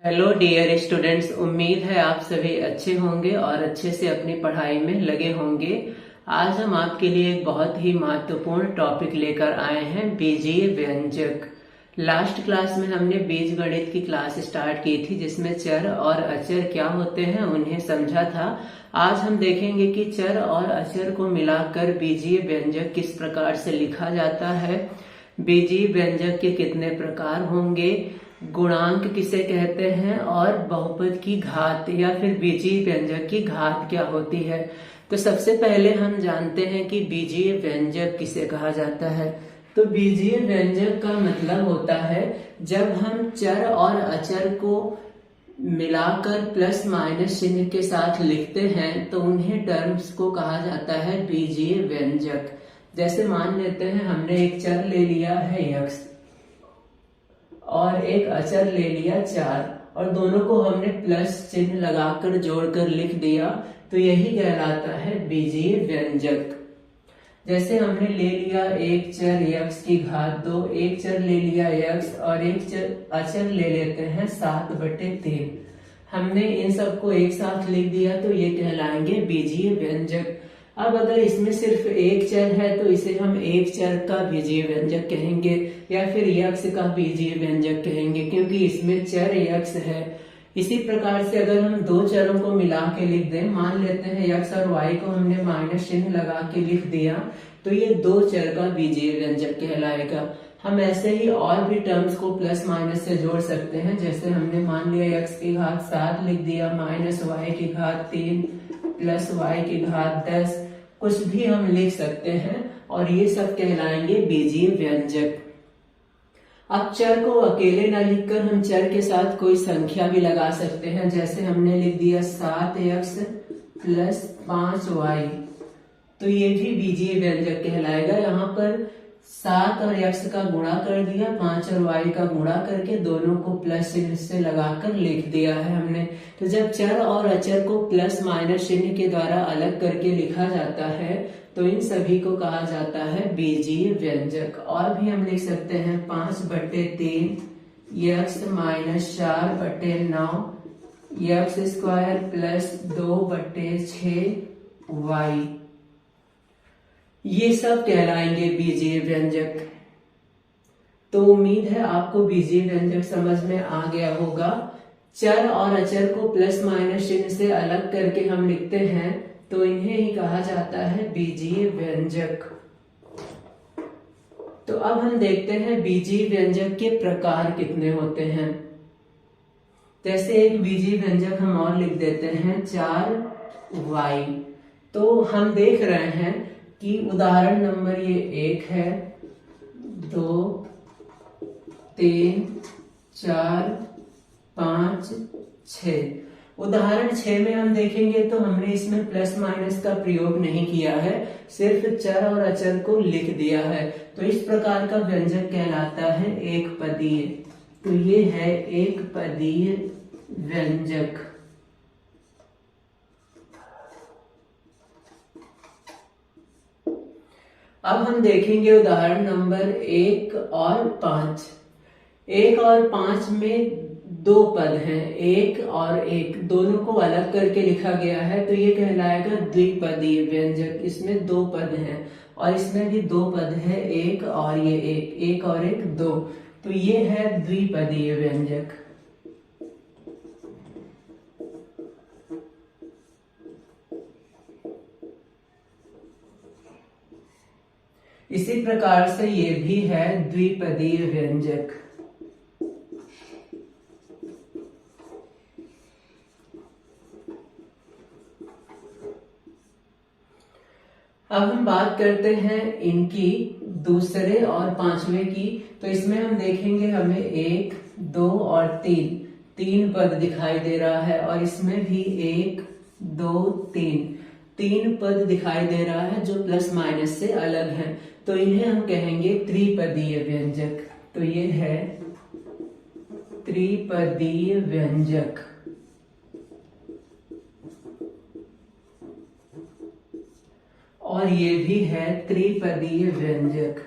Hello dear students, उम्मीद है आप सभी अच्छे होंगे और अच्छे से अपनी पढ़ाई में लगे होंगे। आज हम आपके लिए एक बहुत ही महत्वपूर्ण टॉपिक लेकर आए हैं, बीजीय व्यंजक। लास्ट क्लास में हमने बीज गणित की क्लास स्टार्ट की थी, जिसमें चर और अचर क्या होते हैं उन्हें समझा था। आज हम देखेंगे कि चर और अचर को मिलाकर बीजीय व्यंजक किस प्रकार से लिखा जाता है, बीजीय व्यंजक के कितने प्रकार होंगे, गुणांक किसे कहते हैं और बहुपद की घात या फिर बीजीय व्यंजक की घात क्या होती है। तो सबसे पहले हम जानते हैं कि बीजीय व्यंजक किसे कहा जाता है। तो बीजीय व्यंजक का मतलब होता है जब हम चर और अचर को मिलाकर प्लस माइनस चिन्ह के साथ लिखते हैं तो उन्हें टर्म्स को कहा जाता है बीजीय व्यंजक। जैसे मान लेते हैं हमने एक चर ले लिया है x और एक अचर ले लिया 4 और दोनों को हमने प्लस चिन्ह लगाकर जोड़कर लिख दिया, तो यही कहलाता है बीजीय व्यंजक। जैसे हमने ले लिया एक चर x की घात 2, एक चर ले लिया x और एक अचर ले लेते हैं 7/3। हमने इन सबको एक साथ लिख दिया तो ये कहलाएंगे बीजीय व्यंजक। अब अगर इसमें सिर्फ एक चर है तो इसे हम एक चर का बीजीय व्यंजक कहेंगे या फिर यक्ष का बीजीय व्यंजक कहेंगे, क्योंकि इसमें चर यक्ष है। इसी प्रकार से अगर हम दो चरों को मिला के लिख दें, मान लेते हैं यक्ष और वाई को हमने माइनस चिन्ह लगा के लिख दिया, तो ये दो चर का बीजीय व्यंजक कहलाएगा। हम ऐसे ही और भी टर्म्स को प्लस माइनस से जोड़ सकते हैं। जैसे हमने मान लिया x की घात 7 लिख दिया, माइनस वाई की घात 3 प्लस वाई की घात 10, कुछ भी हम लिख सकते हैं और ये सब कहलाएंगे बीजीय व्यंजक। अब चर को अकेले न लिखकर हम चर के साथ कोई संख्या भी लगा सकते हैं। जैसे हमने लिख दिया 7x प्लस 5y, तो ये भी बीजीय व्यंजक कहलाएगा। यहाँ पर 7 और x का गुणा कर दिया, 5 और y का गुणा करके दोनों को प्लस चिन्ह से लगाकर लिख दिया है हमने। तो जब चर और अचर को प्लस माइनस चिन्ह के द्वारा अलग करके लिखा जाता है तो इन सभी को कहा जाता है बीजीय व्यंजक। और भी हम लिख सकते हैं 5/3 x minus 4/9 x square plus 2/6y, ये सब कहलाएंगे बीजीय व्यंजक। तो उम्मीद है आपको बीजीय व्यंजक समझ में आ गया होगा। चर और अचर को प्लस माइनस चिन्ह से अलग करके हम लिखते हैं तो इन्हें ही कहा जाता है बीजीय व्यंजक। तो अब हम देखते हैं बीजीय व्यंजक के प्रकार कितने होते हैं। जैसे एक बीजीय व्यंजक हम और लिख देते हैं 4y। तो हम देख रहे हैं कि उदाहरण नंबर ये 1 है, 2, 3, 4, 5, 6। उदाहरण 6 में हम देखेंगे तो हमने इसमें प्लस माइनस का प्रयोग नहीं किया है, सिर्फ चर और अचर को लिख दिया है। तो इस प्रकार का व्यंजक कहलाता है एक पदीय। तो ये है एक पदीय व्यंजक। अब हम देखेंगे उदाहरण नंबर 1 और 5। 1 और 5 में दो पद हैं, 1 और 1 दोनों को अलग करके लिखा गया है, तो ये कहलाएगा द्विपदीय व्यंजक। इसमें दो पद हैं और इसमें भी दो पद है, 1 और ये 1 और 1 2, तो ये है द्विपदीय व्यंजक। इसी प्रकार से ये भी है द्विपदीय व्यंजक। अब हम बात करते हैं इनकी दूसरे और पांचवें की। तो इसमें हम देखेंगे हमें 1, 2 और 3 पद दिखाई दे रहा है और इसमें भी 1, 2, 3 पद दिखाई दे रहा है जो प्लस माइनस से अलग है, तो इन्हें हम कहेंगे त्रिपदीय व्यंजक। तो ये है त्रिपदीय व्यंजक। और ये भी है त्रिपदीय व्यंजक।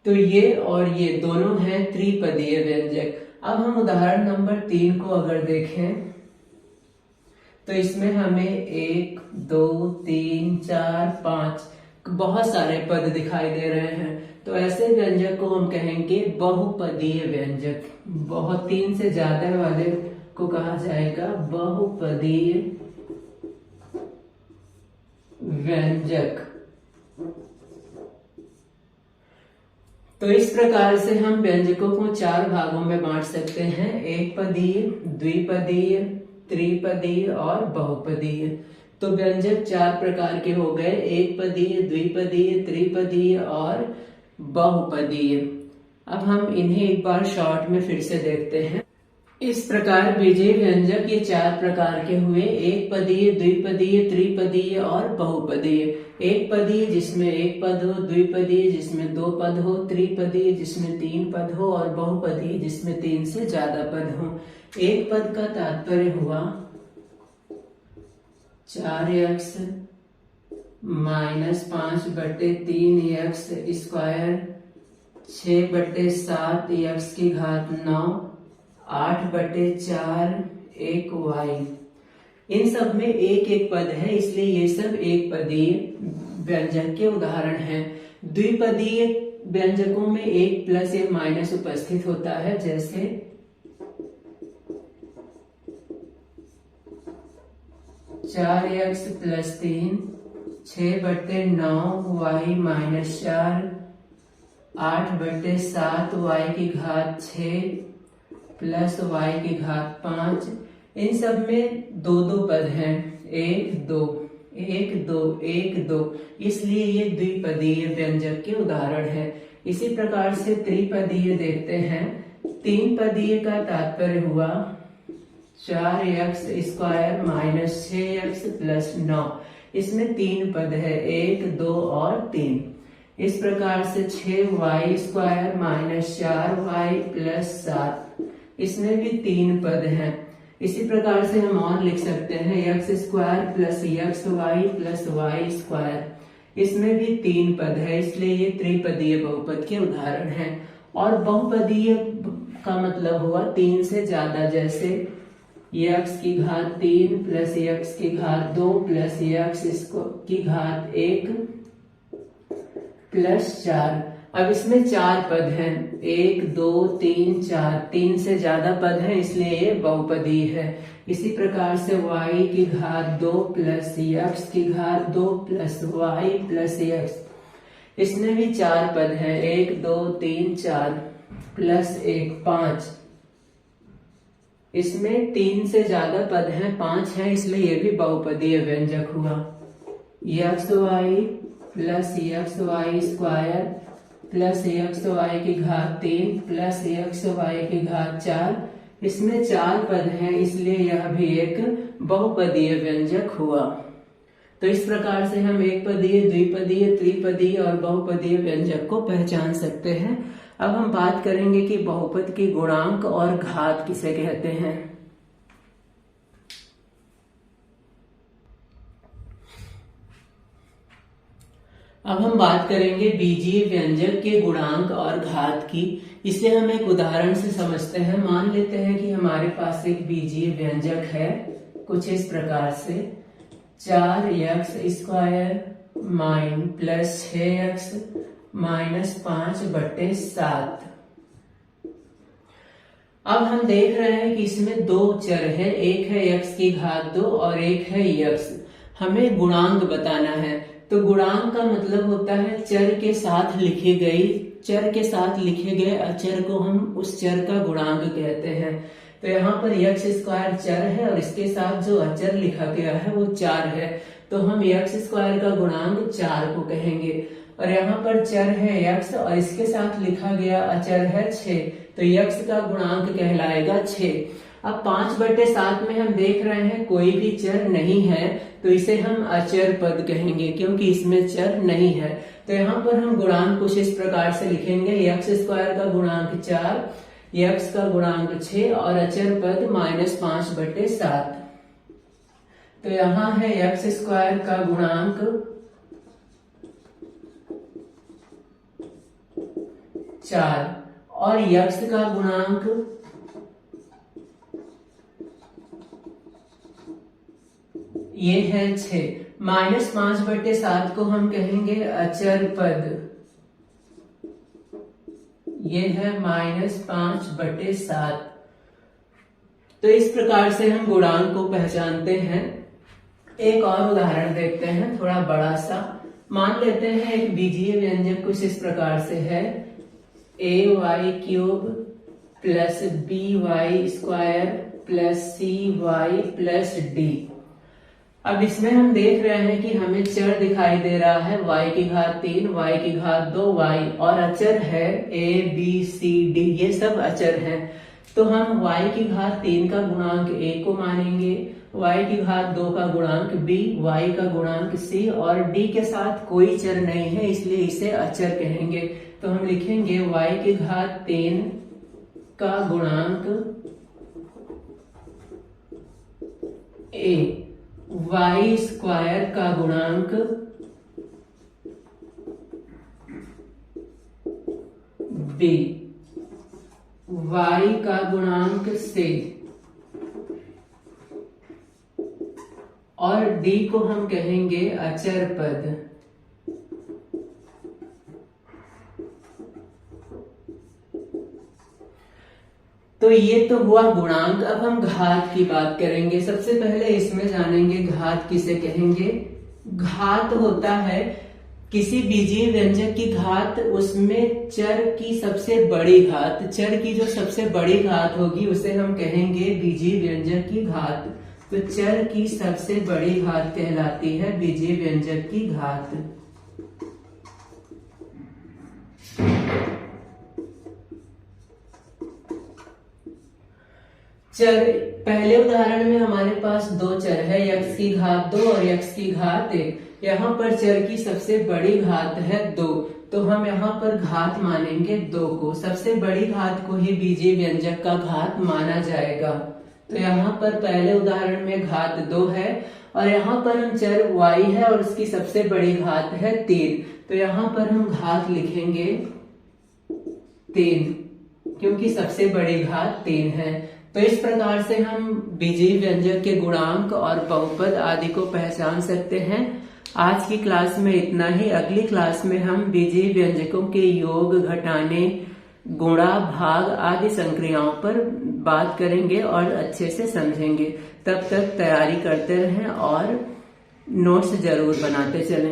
तो ये और ये दोनों हैं त्रिपदीय व्यंजक। अब हम उदाहरण नंबर 3 को अगर देखें तो इसमें हमें 1 2 3 4 5 बहुत सारे पद दिखाई दे रहे हैं। तो ऐसे व्यंजक को हम कहेंगे बहुपदीय व्यंजक। बहुत 3 से ज्यादा वाले को कहा जाएगा बहुपदीय व्यंजक। तो इस प्रकार से हम व्यंजकों को 4 भागों में बांट सकते हैं, एक पदीय, द्विपदीय, त्रिपदीय और बहुपदीय। तो व्यंजक 4 प्रकार के हो गए, एक पदीय, द्विपदीय, त्रिपदीय और बहुपदीय। अब हम इन्हें एक बार शॉर्ट में फिर से देखते हैं। इस प्रकार बीजीय व्यंजक ये 4 प्रकार के हुए, एक पदीय, द्विपदीय, त्रिपदीय और बहुपदीय। एक पदीय जिसमें 1 पद हो, द्विपदीय जिसमें 2 पद हो, त्रिपदीय जिसमें 3 पद हो और बहुपदीय जिसमें 3 से ज्यादा पद हो। एक पद का तात्पर्य हुआ 4x - 5/3x स्क्वायर 6/7x की घात 9 8/4 1y। इन सब में एक एक पद है, इसलिए ये सब एक पदीय व्यंजक के उदाहरण हैं। द्विपदीय व्यंजकों में 1 प्लस या माइनस उपस्थित होता है, जैसे 4x + 3 6/9y - 4 8/7y की घात 6 प्लस y की घात 5। इन सब में 2 पद हैं, 1 2 1 2 1 2, इसलिए ये द्विपदीय व्यंजक के उदाहरण है। इसी प्रकार से त्रिपदीय देखते हैं। 3 पदीय का तात्पर्य हुआ 4x स्क्वायर - 6x + 9। इसमें 3 पद है, 1 2 और 3। इस प्रकार से 6y स्क्वायर - 4y + 7, इसमें भी 3 पद हैं। इसी प्रकार से हम और लिख सकते हैं x square + xy + y square, इसमें भी 3 पद है, इसलिए ये त्रिपदीय बहुपद के उदाहरण हैं। और बहुपदीय का मतलब हुआ 3 से ज्यादा, जैसे x की घात 3 + x की घात 2 + x की घात 1 + 4। अब इसमें 4 पद हैं, 1 2 3 4, 3 से ज्यादा पद हैं, इसलिए ये बहुपदीय है। इसी प्रकार से y की घात 2 + x की घात 2 + y + x, इसमें भी 4 पद हैं, 1 2 3 4 + 1 5। इसमें 3 से ज्यादा पद हैं, 5 हैं, इसलिए ये भी बहुपदीय व्यंजक हुआ। xy + xy स्क्वायर + xy की घात 3 + xy की घात 4, इसमें 4 पद हैं, इसलिए यह भी एक बहुपदीय व्यंजक हुआ। तो इस प्रकार से हम एक पदीय, द्विपदीय, त्रिपदीय और बहुपदीय व्यंजक को पहचान सकते हैं। अब हम बात करेंगे कि बहुपद की गुणांक और घात किसे कहते हैं। अब हम बात करेंगे बीजीय व्यंजक के गुणांक और घात की। इसे हम एक उदाहरण से समझते हैं। मान लेते हैं कि हमारे पास एक बीजीय व्यंजक है कुछ इस प्रकार से 4x स्क्वायर + 6x - 5/7। अब हम देख रहे हैं कि इसमें 2 चर हैं, एक है x की घात 2 और एक है x। हमें गुणांक बताना है। तो गुणांक का मतलब होता है चर के साथ लिखे गए अचर को हम उस चर का गुणांक कहते हैं। तो यहाँ पर x स्क्वायर चर है और इसके साथ जो अचर लिखा गया है वो 4 है, तो हम x स्क्वायर का गुणांक 4 को कहेंगे। और यहाँ पर चर है x और इसके साथ लिखा गया अचर है 6, तो x का गुणांक कहलाएगा 6। अब 5/7 में हम देख रहे हैं कोई भी चर नहीं है, तो इसे हम अचर पद कहेंगे क्योंकि इसमें चर नहीं है। तो यहाँ पर हम गुणांक कुछ इस प्रकार से लिखेंगे, x स्क्वायर का गुणांक 4, x का गुणांक 6 और अचर पद -5/7। तो यहाँ है x स्क्वायर का गुणांक 4 और यक्स का गुणांक ये है 6। -5/7 को हम कहेंगे अचर पद, ये है -5/7। तो इस प्रकार से हम गुणांक को पहचानते हैं। एक और उदाहरण देखते हैं थोड़ा बड़ा सा। मान लेते हैं एक बीजीय व्यंजक कुछ इस प्रकार से है, ay³ + by² + cy + d। अब इसमें हम देख रहे हैं कि हमें चर दिखाई दे रहा है y�3, y2, y और अचर है a b c d, ये सब अचर हैं। तो हम y3 का गुणांक a को मानेंगे, y2 का गुणांक b, y का गुणांक c और d के साथ कोई चर नहीं है इसलिए इसे अचर कहेंगे। तो हम लिखेंगे y3 का गुणांक a, y² का गुणांक b, y का गुणांक c और d को हम कहेंगे अचर पद। तो ये तो हुआ गुणांक। अब हम घात की बात करेंगे। सबसे पहले इसमें जानेंगे घात किसे कहेंगे। घात होता है किसी बीजीय व्यंजक की घात, उसमें चर की सबसे बड़ी घात, चर की जो सबसे बड़ी घात होगी उसे हम कहेंगे बीजीय व्यंजक की घात। तो चर की सबसे बड़ी घात कहलाती है बीजीय व्यंजक की घात। चर, पहले उदाहरण में हमारे पास दो चर है, x⁻2 और x⁻1। यहाँ पर चर की सबसे बड़ी घात है 2, तो हम यहाँ पर घात मानेंगे 2 को। सबसे बड़ी घात को ही बीजीय व्यंजक का घात माना जाएगा। तो यहाँ पर पहले उदाहरण में घात 2 है और यहाँ पर हम चर y है और उसकी सबसे बड़ी घात है 3। तो यहाँ पर हम घात लिखेंगे 3 क्योंकि सबसे बड़ी घात 3 है। तो इस प्रकार से हम बीजीय व्यंजक के गुणांक और बहुपद आदि को पहचान सकते हैं। आज की क्लास में इतना ही। अगली क्लास में हम बीजीय व्यंजकों के योग, घटाने, गुणा, भाग आदि संक्रियाओं पर बात करेंगे और अच्छे से समझेंगे। तब तक तैयारी करते रहें और नोट्स जरूर बनाते चलें।